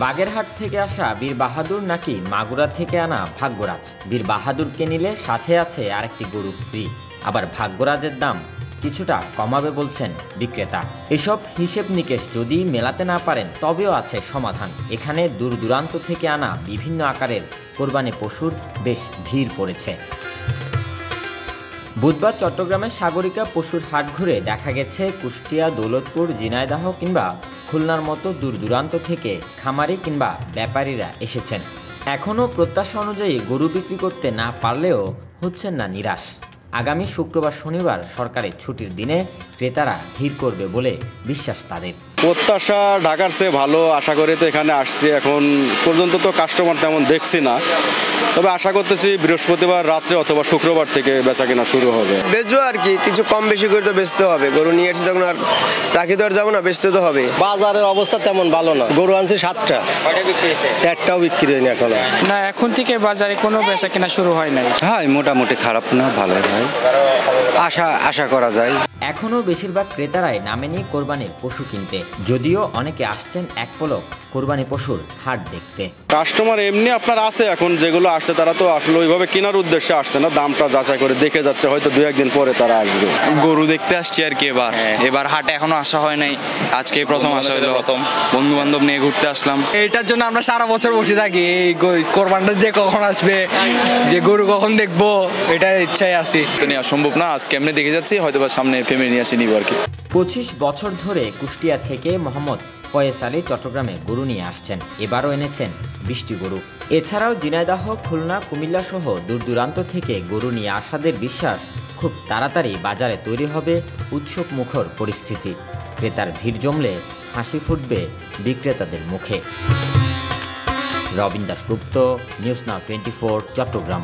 বাগেরহাট থেকে আসা বীর বাহাদুর নাকি মাগুরা থেকে আনা ভাগ্যরাজ। বীর বাহাদুরকে নিলে সাথে আছে আরেকটি গরু ফ্রি, আবার ভাগ্যরাজের দাম কিছুটা কমাবে বলছেন বিক্রেতা। এসব হিসেব নিকেশ যদি মেলাতে না পারেন তবেও আছে সমাধান। এখানে দূর দূরান্ত থেকে আনা বিভিন্ন আকারের কোরবানি পশুর বেশ ভিড় পড়েছে। বুধবার চট্টগ্রামের সাগরিকা পশুর হাট ঘুরে দেখা গেছে কুষ্টিয়া, দৌলতপুর, ঝিনাইদহ কিংবা খুলনার মতো দূর দূরান্ত থেকে খামারি কিংবা ব্যাপারীরা এসেছেন। এখনও প্রত্যাশা অনুযায়ী গরু বিক্রি করতে না পারলেও হচ্ছেন না নিরাশ। আগামী শুক্রবার, শনিবার সরকারের ছুটির দিনে ক্রেতারা ভিড় করবে বলে বিশ্বাস তাদের। প্রত্যাশা ঢাকার চেয়ে ভালো আশা করে তো এখানে আসছি। এখন পর্যন্ত তো কাস্টমার তেমন দেখছি না, তবে আশা করতেছি বৃহস্পতিবার রাত্রে অথবা শুক্রবার থেকে বেচা কেনা শুরু হবে। বেচবো আর কি, কিছু কম বেশি করে তো বেচতে হবে। গরু নিয়ে এসেছি যখন আর রাখি তো আর যাবো না, বেচতে তো হবে। বাজারের অবস্থা তেমন ভালো না। গরু আনছি 7টা, একটাও বিক্রি হয়নি এখনো। না, এখন থেকে বাজারে কোনো বেচা কেনা শুরু হয় নাই। হ্যাঁ, মোটামুটি খারাপ না, ভালো হয়, আশা করা যায়। এখনও বেশিরভাগ ক্রেতারাই নামেনি কোরবানির পশু কিনতে, যদিও অনেকে আসছেন এক পলক কোরবানি পশুর হাট দেখতে। কাস্টমার এমনি আপনার আছে, এখন যেগুলো আসছে তারা তো আসলে ওইভাবে কেনার উদ্দেশ্যে আসছে না, দামটা যাচাই করে দেখে যাচ্ছে, হয়তো 2-1 দিন পরে তারা আসবে। গরু দেখতে আসছি আর কি। এবার হাটে এখনো আসা হয় নাই, আজকে প্রথম আসা হলো। বন্ধু বান্ধব নিয়ে ঘুরতে আসলাম। এটার জন্য আমরা সারা বছর বসে থাকি, এই কোরবানটা যে কখন আসবে, যে গরু কখন দেখবো, এটার ইচ্ছায় আছি। তো নেওয়া সম্ভব না, আজকে এমনি দেখে যাচ্ছি, হয়তো বা সামনে ফ্যামিলি নিয়ে আসি নিব আর কি। 25 বছর ধরে কুষ্টিয়া থেকে মোহাম্মদ ফয়েজ আলী চট্টগ্রামে গরু নিয়ে আসছেন। এবারও এনেছেন 20টি গরু। এছাড়াও ঝিনাইদহ, খুলনা, কুমিল্লা সহ দূর দূরান্ত থেকে গরু নিয়ে আসাদের বিশ্বাস খুব তাড়াতাড়ি বাজারে তৈরি হবে উৎসব মুখর পরিস্থিতি। ক্রেতার ভিড় জমলে হাসি ফুটবে বিক্রেতাদের মুখে। Robin Dasgupta, news now 24, Chittagong.